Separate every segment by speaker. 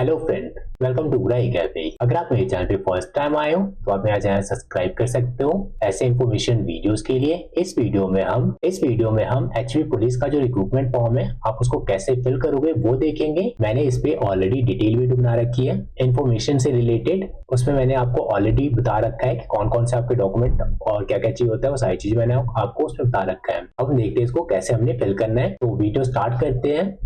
Speaker 1: Hello friend, welcome to बुराई cafe. अगर आप मेरे चैनल पे फर्स्ट टाइम आए हो तो आप मेरा चैनल सब्सक्राइब कर सकते हो ऐसे इन्फॉर्मेशन वीडियोस के लिए। इस वीडियो में हम एचवी पुलिस का जो रिक्रूटमेंट फॉर्म है आप उसको कैसे फिल करोगे वो देखेंगे। मैंने इस पे ऑलरेडी डिटेल वीडियो बना रखी है इन्फॉर्मेशन से रिलेटेड। उसमें मैंने आपको ऑलरेडी बता रखा है कि कौन कौन से आपके डॉक्यूमेंट और क्या क्या चाहिए होता है, वो सारी चीज मैंने आपको उसमें बता रखा है। अब देखते हैं इसको कैसे हमने फिल करना है। तो वीडियो स्टार्ट करते हैं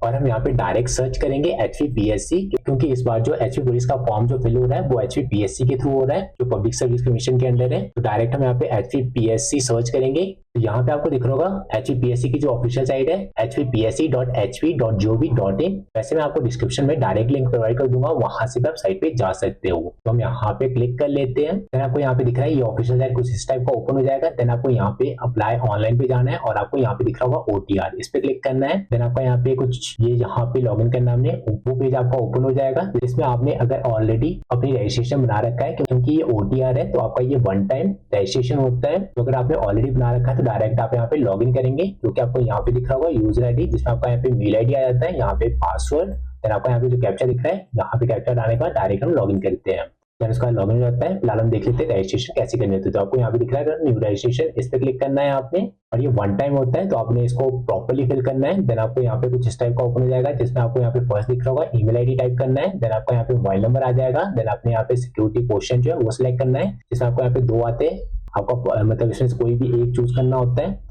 Speaker 1: और हम यहाँ पे डायरेक्ट सर्च करेंगे एचवीपीएससी, क्योंकि इस बार जो एचवी पुलिस का फॉर्म जो फिल हो रहा है वो एचवीपीएससी के थ्रू हो रहा है, जो पब्लिक सर्विस कमीशन के अंडर है। तो डायरेक्ट हम यहाँ पे एचवीपीएससी सर्च करेंगे। तो यहाँ पे आपको दिख रहा होगा एचवीपीएससी की जो ऑफिशियल साइट है hvpsc.hv.gov.in। वैसे मैं आपको डिस्क्रिप्शन में डायरेक्ट लिंक प्रोवाइड कर दूंगा, वहां से भी आप साइट पे जा सकते हो। तो हम यहाँ पे क्लिक कर लेते हैं। देन आपको यहाँ पे दिख रहा है ये ऑफिशियल साइट कुछ इस टाइप का ओपन हो जाएगा। देन आपको यहाँ पे अप्लाई ऑनलाइन पे जाना है और आपको यहाँ पे दिख रहा होगा ओटीआर, इस पे क्लिक करना है। देन आपका यहाँ पे कुछ ये यहाँ पे लॉगिन करना हमने, वो पेज आपका ओपन हो जाएगा जिसमें आपने अगर ऑलरेडी अपनी रजिस्ट्रेशन बना रखा है, क्योंकि ये ओटीआर है तो आपका ये वन टाइम रजिस्ट्रेशन होता है। तो अगर आपने ऑलरेडी बना रखा है तो डायरेक्ट आप यहाँ पे लॉगिन करेंगे, क्योंकि आपको यहाँ पे दिख रहा होगा यूजर आईडी जिसमें आपका यहाँ पे मेल आईडी आ जाता है, यहाँ पे पासवर्ड। देन आपको यहाँ पे जो कैप्चा दिख रहा है, यहाँ पे कैप्चा डालने के बाद डायरेक्ट हम लॉगिन करते हैं। देन उसका लॉगिन हो जाता है। फिलहाल हम देख लेते हैं रजिस्ट्रेशन कैसे करनी होती है। तो आपको यहाँ पे दिख रहा है न्यू रजिस्ट्रेशन, इस पे क्लिक करना है आपने, और ये वन टाइम होता है तो आपने इसको प्रॉपर्ली फिल करना है। देन आपको यहाँ पे कुछ इस टाइप का ओपन हो जाएगा जिसमें आपको यहाँ पे फर्स्ट दिख रहा होगा ईमेल आईडी टाइप करना है। देन आपका यहाँ पे मोबाइल नंबर आ जाएगा। देन आपने यहाँ पे सिक्योरिटी क्वेश्चन जो है वो सिलेक्ट करना है, जिसमें आपको यहाँ पे दो आते हैं। आपका मतलब इसमें से कोई भी एक चूज करना होता है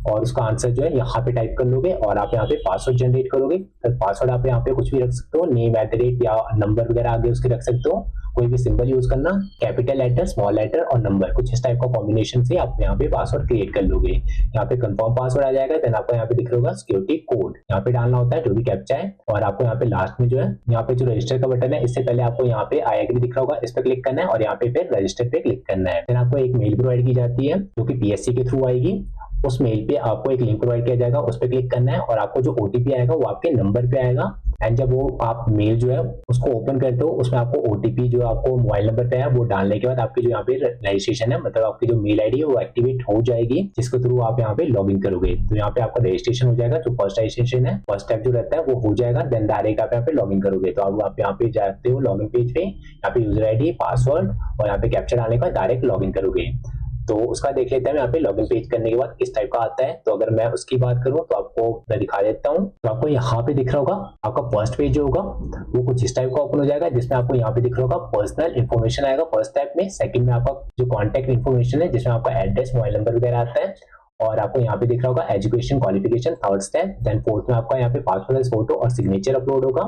Speaker 1: और उसका आंसर जो है यहाँ पे टाइप कर लोगे और आप यहाँ पे पासवर्ड जनरेट करोगे। तो पासवर्ड आप यहाँ पे कुछ भी रख सकते हो, नेम @ या नंबर वगैरह आगे उसके रख सकते हो। कोई भी सिंबल यूज करना, कैपिटल लेटर, स्मॉल लेटर और नंबर, कुछ इस टाइप का कॉम्बिनेशन से आप यहाँ पे पासवर्ड क्रिएट कर लोगे। यहाँ पे कंफर्म पासवर्ड आ जाएगा। देन आपको यहाँ पे दिख रहा होगा सिक्योरिटी कोड, यहाँ पे डालना होता है जो भी कैप्चा है। और आपको यहाँ पे लास्ट में जो है यहाँ पे जो रजिस्टर का बटन है, इससे पहले आपको यहाँ पे आई एग्री दिख रहा होगा, इस पे क्लिक करना है और यहाँ पे फिर रजिस्टर पे क्लिक करना है। देन आपको एक मेल प्रोवाइड की जाती है जो कि पीएससी के थ्रू आएगी। उस मेल पे आपको एक लिंक प्रोवाइड किया जाएगा, उस पर क्लिक करना है और आपको जो ओटीपी आएगा वो आपके नंबर पे आएगा। एंड जब वो आप मेल जो है उसको ओपन करते हो, उसमें आपको ओटीपी जो आपको मोबाइल नंबर पे है वो डालने के बाद आपकी जो यहाँ पे रजिस्ट्रेशन है, मतलब आपकी जो मेल आईडी है वो एक्टिवेट हो जाएगी, जिसके थ्रू आप यहाँ पे लॉगिन करोगे। तो यहाँ पे आपका रजिस्ट्रेशन हो जाएगा। जो फर्स्ट रजिस्ट्रेशन है, फर्स्ट स्टेप जो रहता है वो हो जाएगा। देन डायरेक्ट आप यहाँ पे लॉगिन करोगे। तो आप यहाँ पे जाते हो लॉगिन पेज पे, यहाँ पे यूजर आईडी, पासवर्ड और यहाँ पे कैप्चर डालने के बाद डायरेक्ट लॉगिन करोगे। तो उसका देख लेते हैं यहाँ पे लॉगिन पेज करने के बाद किस टाइप का आता है। तो अगर मैं उसकी बात करूं तो आपको मैं दिखा देता हूं। तो आपको यहाँ पे दिख रहा होगा आपका फर्स्ट पेज जो होगा वो कुछ इस टाइप का ओपन हो जाएगा, जिसमें आपको यहाँ पे दिख रहा होगा पर्सनल इन्फॉर्मेशन आएगा फर्स्ट स्टेप में। सेकंड में आपका जो कॉन्टैक्ट इन्फॉर्मेशन है, जिसमें आपका एड्रेस, मोबाइल नंबर वगैरह आता है। और आपको यहाँ पे दिख रहा होगा education qualification third step. Then fourth में आपका यहाँ पे पासपोर्ट साइज फोटो और सिग्नेचर अपलोड होगा।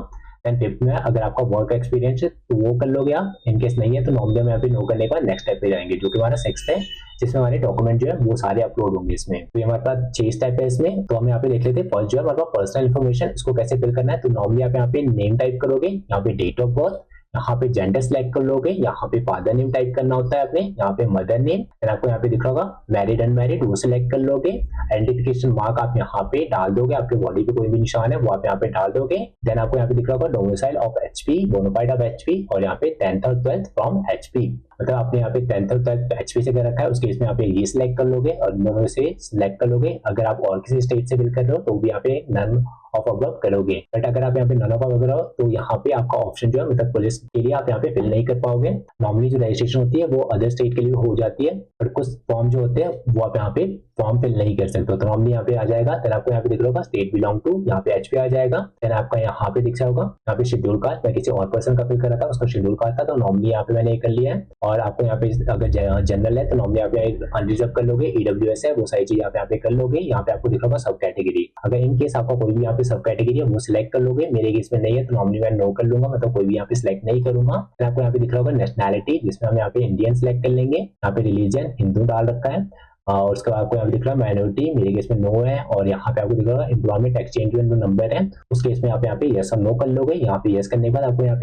Speaker 1: देन फिफ्थ में अगर आपका वर्क एक्सपीरियंस है तो वो कर लोगे आप, इनकेस नहीं है तो नॉर्मली हम यहाँ पे नो करने के बाद नेक्स्ट स्टेप पे जाएंगे, जो कि हमारा सिक्स्थ है, जिसमें हमारे डॉक्यूमेंट जो है वो सारे अपलोड होंगे इसमें। तो हमारे पास 6 स्टेप है इसमें। तो हम यहाँ पे देख लेते हैं फर्स्ट जो है हमारे पास पर्सनल इन्फॉर्मेशन, इसको कैसे फिल करना है। तो नॉर्मली आप यहाँ पे नेम टाइप करोगे, यहाँ पे डेट ऑफ बर्थ, यहाँ पे जेंडर सिलेक्ट कर लोगे, यहाँ पे फादर नेम टाइप करना होता है अपने, यहाँ पे मदर नेम। फिर आपको यहाँ पे दिख रहा होगा मैरिड अनमैरिड, वो सिलेक्ट कर लोगे। आइडेंटिफिकेशन मार्क आप यहाँ पे डाल दोगे, आपके बॉडी पे कोई भी निशान है वो आप यहाँ पे डाल दोगे। देन आपको यहाँ पे दिख रहा होगा domicile of HP, bonafide of HP, और यहाँ पे 10th और 12th फ्रॉम एचपी, मतलब आपने यहाँ पे 10th और 12th एचपी से कर रखा है, उस केस में यहाँ पे ये सिलेक्ट कर लोगे और दोनों से सिलेक्ट कर लोगे। अगर आप और किसी स्टेट से बिल कर रहे हो तो भी यहाँ पे नन ऑफ अबव करोगे। बट अगर आप यहाँ पे नन ऑफ अबव करो तो यहाँ पे आपका ऑप्शन जो है मतलब पुलिस के लिए आप यहाँ पे फिल नहीं कर पाओगे। नॉर्मली जो रजिस्ट्रेशन होती है वो अदर स्टेट के लिए हो जाती है, पर कुछ फॉर्म जो होते हैं वो आप यहाँ पे फॉर्म फिल नहीं कर सकते हो। तो नॉर्मली यहाँ पे आ जाएगा। देन आपको यहाँ पे दिख रहा होगा स्टेट बिलोंग टू, यहाँ पे एचपी आ जाएगा। देन आपका यहाँ पे दिख जाएगा यहाँ पे शेड्यूल कास्ट, मैं किसी और पर्सन का फिल कर रहा था, उसका शेड्यूल कास्ट था, तो नॉर्मली यहाँ पे मैंने ये कर लिया है। और आपको यहाँ पे अगर जनरल है तो नॉर्मली आप यहाँ अनरिजर्व कर लोगे, ईडब्ल्यूएस है वो सारी चीज आप यहाँ पे कर लोगे। यहाँ पे आपको दिख रहा होगा सब कैटेगरी, अगर इन केस आपका कोई भी यहाँ पे सब कैटेगरी है वो सिलेक्ट कर लोगे। मेरे केस में नहीं है तो नॉर्मली मैं नो कर लूंगा, मतलब कोई भी यहाँ पे सिलेक्ट नहीं करूंगा। फिर आपको यहाँ पे दिख रहा होगा नेशनैलिटी, जिसमें हम यहाँ पे इंडियन सिलेक्ट कर लेंगे। यहाँ पे रिलीजन हिंदू डाल रखा है। और उसके बाद आपको यहाँ पे दिख रहा है माइनॉरिटी, मेरे केस में नो है। और यहाँ पे आपको दिख रहा है एम्प्लॉयमेंट एक्सचेंज जो नंबर है उस केस में आप यहाँ पे यस और नो कर लोगे। यहाँ पे यस करने के बाद आपको यहाँ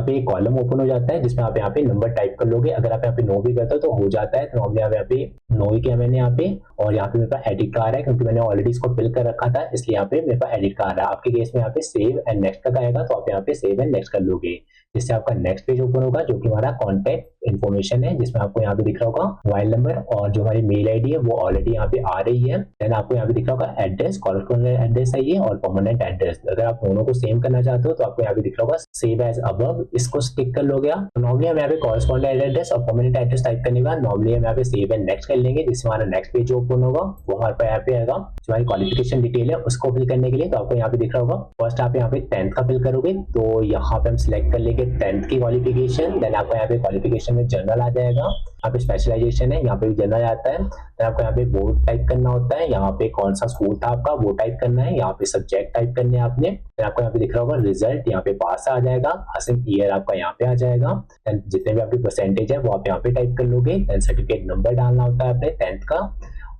Speaker 1: पे एक कॉलम ओपन हो जाता है जिसमें आप यहाँ पे नंबर टाइप कर लोगे। अगर आप यहाँ पे नो भी करते हो तो हो जाता है, तो नॉर्मली आप यहाँ पे नो ही किया मैंने यहाँ पे, और यहाँ पे मेरे पास एडिट का आ रहा है क्योंकि मैंने ऑलरेडी इसको फिल कर रखा था, इसलिए यहाँ पे मेरे पास एडिट का आ रहा है। आपके केस में यहाँ पे सेव एंड नेक्स्ट तक आएगा, तो आप यहाँ पे सेव एंड नेक्स्ट कर लोगे, जिससे आपका नेक्स्ट पेज ओपन होगा जो कि हमारा कॉन्टैक्ट इन्फॉर्मेशन है, जिसमें आपको यहाँ पे दिख रहा होगा मोबाइल नंबर और जो हमारी मेल आईडी है वो ऑलरेडी यहाँ पे आ रही है। देन आपको यहाँ पे दिख रहा होगा एड्रेस, कॉरेस्पॉन्डेंट एड्रेस है ये, और परमानेंट एड्रेस। अगर आप दोनों को सेम करना चाहते हो तो आपको यहाँ पे दिख रहा होगा सेव एज अबव, इसको टिक कर लोगे आप। तो नॉर्मली हम यहाँ पे कॉरेस्पॉन्डेंट एड्रेस और परमानेंट एड्रेस टाइप करने के बाद नॉर्मली हम यहाँ पे सेव एंड नेक्स्ट कर लेंगे, जिससे हमारा नेक्स्ट पेज ओपन होगा। वो हमारे यहाँ पे आएगा जो हमारी क्वालिफिकेशन डिटेल है उसको फिल करने के लिए। तो आपको यहाँ पे दिख रहा होगा फर्स्ट आप यहाँ पे 10th का फिल करोगे, तो यहाँ पे हम सिलेक्ट कर लेंगे 10th की क्वालिफिकेशन। देन आपको यहाँ पे क्वालिफिकेशन में जनरल आ जाएगा, यहाँ पे स्पेशलाइजेशन है, यहाँ पे भी जनरल आता है। देन आपको यहाँ पे बोर्ड टाइप करना होता है, यहाँ पे कौन सा स्कूल था आपका वो टाइप करना है, यहाँ पे सब्जेक्ट टाइप करने हैं आपने। देन आपको यहाँ पे दिख रहा होगा रिजल्ट, यहाँ पे पास आ जाएगा, पासिंग ईयर आपका यहाँ पे आ जाएगा। देन जितने भी आपकी परसेंटेज है वो आप यहाँ पे टाइप कर लोगे। देन सर्टिफिकेट नंबर डालना होता है अपने 10th का,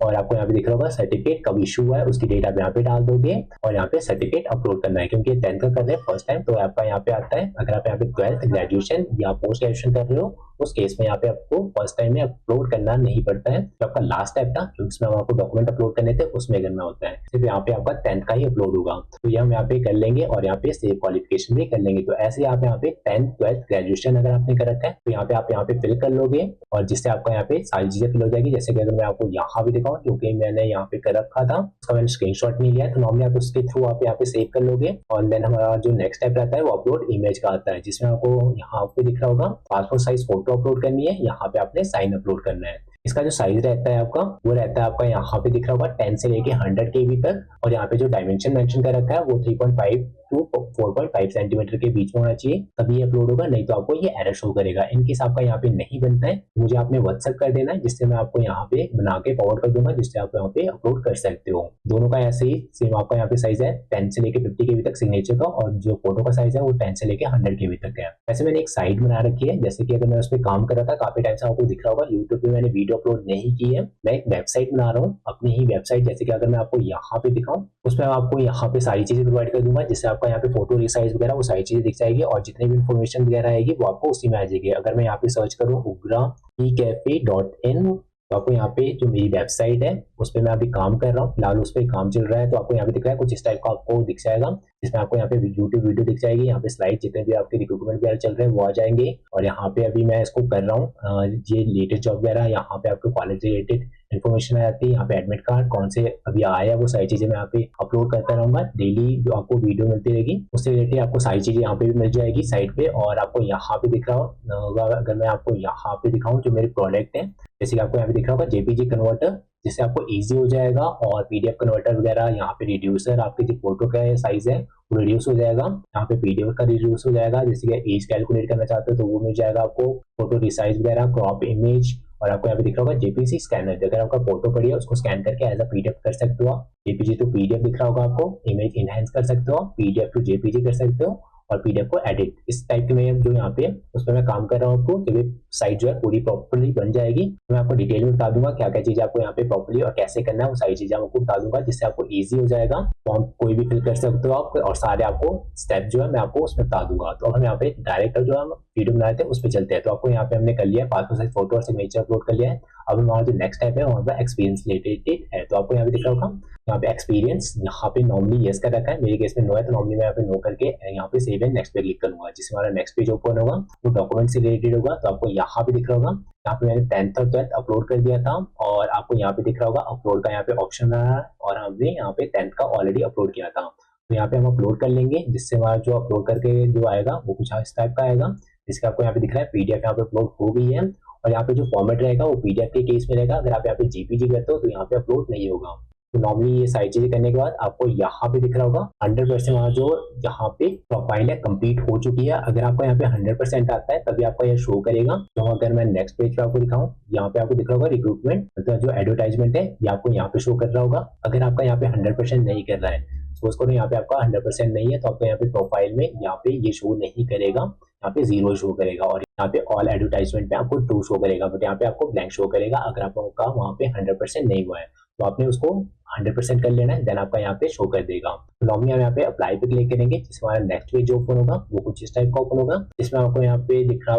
Speaker 1: और आपको यहाँ पे दिख रहा होगा सर्टिफिकेट कब इशू हुआ है उसकी डेट आप यहाँ पे डाल दोगे, और यहाँ पे सर्टिफिकेट अपलोड करना है क्योंकि 10th का कर रहे हैं फर्स्ट टाइम, तो आपका यहाँ पे आता है। अगर आप यहाँ पे 12th ग्रेजुएशन या पोस्ट ग्रेजुएशन कर रहे हो उस केस में यहाँ पे आपको फर्स्ट टाइम में अपलोड करना नहीं पड़ता है। जो आपका लास्ट टाइम था जिसमें आपको डॉक्यूमेंट अपलोड करने थे उसमें करना होता है, सिर्फ यहाँ पे आपका 10th का ही अपलोड होगा। तो ये हम यहाँ पे कर लेंगे और यहाँ पे सेव क्वालिफिकेशन भी कर लेंगे। तो ऐसे आप यहाँ पे 10th 12th ग्रेजुएशन अगर आपने कर रखा है तो यहाँ पे आप यहाँ पे फिल कर लोगे, और जिससे आपका यहाँ पे सारी चीजें फिल हो जाएगी। जैसे कि अगर मैं आपको यहाँ भी दिखाऊं क्योंकि मैंने यहाँ पे कर रखा था, उसका मैंने स्क्रीनशॉट नहीं लिया, तो नॉर्मली आप उसके थ्रू आप यहाँ पे सेव कर लोगे। और देन हमारा जो नेक्स्ट स्टेप रहता है वो अपलोड इमेज का आता है, जिसमें आपको यहाँ पे दिख रहा होगा पासपोर्ट साइज फोटो अपलोड करनी है, यहाँ पे आपने साइन अपलोड करना है। इसका जो साइज रहता है आपका वो रहता है आपका यहाँ पे दिख रहा होगा 10 से लेके 100 KB तक, और यहाँ पे जो डायमेंशन मेंशन कर रखा है वो 3.5 टू 4.5 सेंटीमीटर के बीच में होना चाहिए, तभी अपलोड होगा, नहीं तो आपको ये एरर शो करेगा। इनकेस आपका यहाँ पे नहीं बनता है तो मुझे आपने व्हाट्सएप कर देना है, जिससे मैं आपको यहाँ पे बना के फॉरवर्ड कर दूंगा, जिससे आप यहाँ पे अपलोड कर सकते हो। दोनों का ऐसे ही सेम आपका यहाँ पे साइज है 10 से लेके 50 KB तक सिग्नेचर का, और जो फोटो का साइज है वो 10 से लेके 100 KB तक है। वैसे मैंने एक साइट बना रखी है, जैसे कि अगर मैं उस पर काम कर रहा था काफी टाइम से, आपको दिख रहा होगा यूट्यूब पे मैंने वीडियो अपलोड नहीं की है, मैं एक वेबसाइट बना रहा हूँ अपनी ही वेबसाइट। जैसे कि अगर मैं आपको यहाँ पे दिखाऊं उसमें आपको यहाँ पे सारी चीजें प्रोवाइड कर दूंगा, जिससे आपका यहाँ पे फोटो साइज वगैरह वो सारी चीजें दिख जाएगी, और जितनी भी इन्फॉर्मेशन वगैरह आएगी वो आपको उसी में आ जाएगी। अगर मैं यहाँ पे सर्च करूँ ugra-ecafe.in, तो आपको यहाँ पे जो मेरी वेबसाइट है उस पर मैं अभी काम कर रहा हूँ, फिलहाल उस पर काम चल रहा है, तो आपको यहाँ पे दिख रहा है कुछ इस टाइप का आपको दिख जाएगा, जिसमें आपको यहाँ पे यूट्यूब वीडियो दिख जाएगी, यहाँ पे स्लाइड जितने भी आपके रिक्रूटमेंट वगैरह चल रहे हैं वो आ जाएंगे। और यहाँ पे अभी मैं इसको कर रहा हूँ ये लेटेस्ट जॉब वगैरह, यहाँ पे आपको कॉलेज रिलेटेड इन्फॉर्मेशन आ जाती है, यहाँ पे एडमिट कार्ड कौन से अभी आया है वो सारी चीजें मैं यहाँ पे अपलोड करता रहूंगा, डेली जो आपको वीडियो मिलती रहेगी उससे रिलेटेड आपको सारी चीजें यहाँ पे भी मिल जाएगी साइट पे। और आपको यहाँ पे दिख रहा होगा, अगर मैं आपको यहाँ पे दिखाऊं जो मेरे प्रोडक्ट है, जैसे कि आपको यहाँ पे दिख रहा होगा जेपीजी कन्वर्टर, जिससे आपको इजी हो जाएगा, और पीडीएफ कन्वर्टर वगैरह, यहाँ पे रिड्यूसर आपके जो फोटो का साइज है वो रिड्यूस हो जाएगा, यहाँ पे पीडीएफ का रिड्यूस हो जाएगा, जैसे कि एज कैलकुलेट करना चाहते हो तो वो मिल जाएगा आपको, फोटो रिसाइज वगैरह, क्रॉप इमेज, और आपको यहाँ पे दिख रहा होगा जेपीसी स्कैनर, अगर आपका फोटो पड़ी है उसको स्कैन करके एज अ पीडीएफ कर सकते हो आप, जेपीजी टू पीडीएफ दिख रहा होगा आपको, इमेज इनहेंस कर सकते हो, पीडीएफ टू जेपीजी कर सकते हो, और पीडीएफ को एडिट, इस टाइप के में जो यहाँ पे उस पर मैं काम कर रहा हूँ आपको, जब ये साइट जो है पूरी प्रॉपर्ली बन जाएगी तो मैं आपको डिटेल में बता दूंगा क्या क्या चीजें आपको यहाँ पे प्रॉपर्ली और कैसे करना है, वो सारी चीजें आपको बता दूंगा, जिससे आपको इजी हो जाएगा, फॉर्म कोई भी फिल कर सकते हो आप, और सारे आपको स्टेप जो है मैं आपको उसमें बता दूंगा। तो हम यहाँ पे डायरेक्ट जो हम वीडियो बनाए थे उस पर चलते हैं। तो आपको यहाँ पे हमने कर लिया पासपोर्ट साइज फोटो और सिग्नेचर अपलोड कर लिया है। अब हमारा जो नेक्स्ट स्टेप है वहाँ पर एक्सपीरियंस रिलेटेड है, तो आपको यहाँ पे दिख रहा होगा यहाँ पे एक्सपीरियंस, यहाँ पे नॉर्मली यस कर रखा है, मेरे केस में नो है, तो नॉर्मली मैं यहाँ पे नो करके यहाँ पे सेव एंड नेक्स्ट पे क्लिक करूंगा, जिससे हमारा नेक्स्ट पेज ओपन होगा, वो डॉक्यूमेंट से रिलेटेड होगा। तो आपको यहाँ पे दिख रहा होगा, यहाँ पे मैंने 10th और 12th अपलोड कर दिया था, और आपको यहाँ पे दिख रहा होगा अपलोड का यहाँ पे ऑप्शन आ रहा है, और हमने यहाँ पे 10th का ऑलरेडी अपलोड किया था, तो यहाँ पे हम अपलोड कर लेंगे, जिससे हमारा जो अपलोड करके जो आएगा वो कुछ इस टाइप का आएगा, जिसका आपको यहाँ पे दिख रहा है पीडीएफ यहाँ पे अपलोड हो गई है, और यहाँ पे जो फॉर्मेट रहेगा वो पीडीएफ के केस में रहेगा, अगर आप यहाँ पे जेपीजी करते हो तो यहाँ पे अपलोड नहीं होगा। तो नॉर्मली ये सारी चीजें करने के बाद आपको यहाँ पे दिख रहा होगा 100% हमारा जो यहाँ पे प्रोफाइल है कंप्लीट हो चुकी है। अगर आपको यहाँ पे 100% आता है तभी आपका ये शो करेगा। तो अगर मैं नेक्स्ट पेज पे आपको दिखाऊं, यहाँ पे आपको दिख रहा होगा रिक्रूटमेंट, मतलब जो एडवर्टाइजमेंट है ये आपको यहाँ पे शो कर रहा होगा। अगर आपका यहाँ पे 100% नहीं कर रहा है, सपोज करो यहाँ पे आपका 100% नहीं है, तो आपको यहाँ पे प्रोफाइल में यहाँ पे ये शो नहीं करेगा, यहाँ पे 0 शो करेगा, और यहाँ पे ऑल एडवर्टाइजमेंट पे आपको 2 शो करेगा, बट यहाँ पे आपको ब्लैंक शो करेगा अगर आपका वहाँ पे 100% नहीं हुआ है। तो आपने उसको 100% कर लेना है, देन आपका यहाँ पे शो कर देगा। नॉर्मली हम यहाँ पे अप्लाई पे क्लिक करेंगे, जिसमें हमारा नेक्स्ट पेज जो ओपन होगा वो कुछ इस टाइप का ओपन होगा, जिसमें आपको यहाँ पे दिख रहा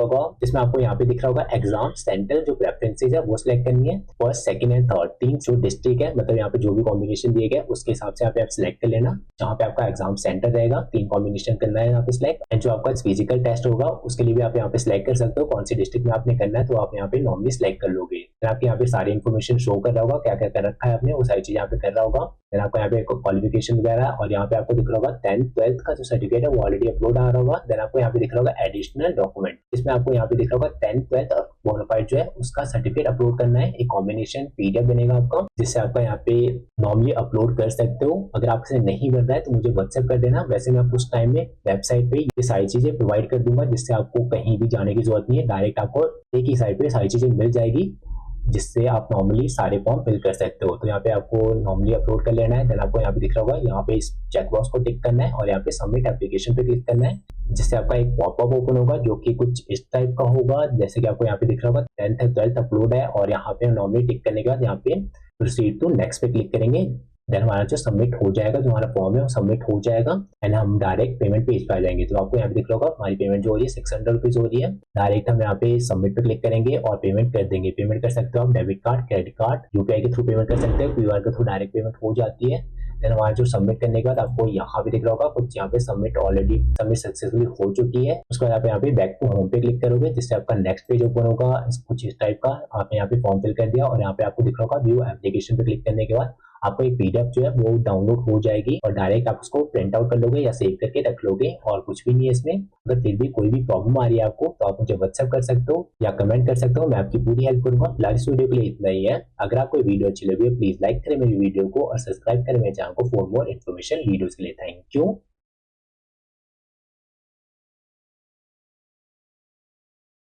Speaker 1: होगा एग्जाम सेंटर जो प्रेफरेंसेज है वो सिलेक्ट करनी है। फर्स्ट, सेकंड एंड थर्ड, तीन जो डिस्ट्रिक्ट है, मतलब यहाँ पे जो भी कॉम्बिनेशन दिए गए उसके हिसाब से यहाँ पे आप सिलेक्ट कर लेना। जहाँ पे आपका एग्जाम सेंटर रहेगा 3 कॉम्बिनेशन करना है यहाँ पे सिलेक्ट। एंड जो आपका फिजिकल टेस्ट होगा उसके लिए भी आप यहाँ पे सिलेक्ट कर सकते हो कौन सी डिस्ट्रिक्ट में आपने करना है, तो आप यहाँ पे नॉर्मली सिलेक्ट कर लोगे। फिर आपके यहाँ पे सारी इन्फॉर्मेशन शो कर रहा होगा, क्या क्या कर रखा है आपने वो सारी चीज यहाँ पे कर रहा होगा। फिर आपको यहाँ पे क्वालिफिकेशन वगैरह और यहाँ पे आपको दिख रहा होगा 10th 12th का जो सर्टिफिकेट है वो ऑलरेडी अपलोड आ रहा होगा। देन आपको यहाँ पे दिख रहा होगा एडिशनल डॉक्यूमेंट, इसमें आपको यहाँ पे दिख रहा होगा 10th 12th और बोनाफाइड जो है उसका सर्टिफिकेट अपलोड करना है। एक कॉम्बिनेशन पीडीएफ बनेगा आपका, जिससे आपका यहाँ पे नॉर्मली अपलोड कर सकते हो। अगर आपसे नहीं बन रहा है तो मुझे व्हाट्सएप कर देना, वैसे मैं कुछ टाइम में वेबसाइट पे ये सारी चीजें प्रोवाइड कर दूंगा, जिससे आपको कहीं भी जाने की जरूरत नहीं है, डायरेक्ट आपको एक ही साइट पे सारी चीजें मिल जाएगी, जिससे आप नॉर्मली सारे फॉर्म फिल कर सकते हो। तो यहाँ पे आपको नॉर्मली अपलोड कर लेना है। देन आपको यहाँ पे दिख रहा होगा, यहाँ पे इस चेकबॉक्स को टिक करना है और यहाँ पे सबमिट एप्लीकेशन पे क्लिक करना है, जिससे आपका एक पॉपअप ओपन होगा जो कि कुछ इस टाइप का होगा। जैसे कि आपको यहाँ पे दिख रहा होगा 10th 12th अपलोड है, और यहाँ पे नॉर्मली टिक करने के बाद यहाँ पे प्रोसीड टू नेक्स्ट पे क्लिक करेंगे। देन हमारा जो सबमिट हो जाएगा, जो हमारा फॉर्म है वो सबमिट हो जाएगा एंड हम डायरेक्ट पेमेंट पेज पे आ जाएंगे। तो आपको यहाँ पे दिख रहा होगा हमारी पेमेंट जो हो रही है 600 रुपीज हो रही है। डायरेक्ट हम यहाँ पे सबमिट पे क्लिक करेंगे और पेमेंट कर देंगे। पेमेंट कर सकते हो आप debit card, credit card, UPI के थ्रू पेमेंट कर सकते हो, क्यूआर के थ्रू डायरेक्ट पेमेंट हो जाती है। देन हमारा जो सबमिट करने के बाद आपको यहाँ पे दिख रहा होगा कुछ यहाँ पे सबमिट सक्सेसफुली हो चुकी है। उसके बाद आप यहाँ पे बैक टू होम पे क्लिक करोगे, जिससे आपका नेक्स्ट पेज ओपन होगा कुछ इस टाइप का। आपने यहाँ पे फॉर्म फिल कर दिया और यहाँ पे आपको दिख रहा होगा व्यू एप्लीकेशन पे क्लिक करने के बाद आपको एक पीडीएफ जो है वो डाउनलोड हो जाएगी और डायरेक्ट आप उसको प्रिंट आउट कर लोगे या सेव करके रख लोगे, और कुछ भी नहीं है इसमें। अगर फिर भी कोई भी प्रॉब्लम आ रही है आपको तो आप मुझे व्हाट्सएप कर सकते हो या कमेंट कर सकते हो, मैं आपकी पूरी हेल्प करूंगा। फिलहाल इस वीडियो के लिए इतना ही है। अगर आपको वीडियो अच्छी लगी है प्लीज लाइक करें मेरी वीडियो को और सब्सक्राइब करें मेरे चैनल को फॉर मोर इन्फॉर्मेशन वीडियोज के लिए। Thank you.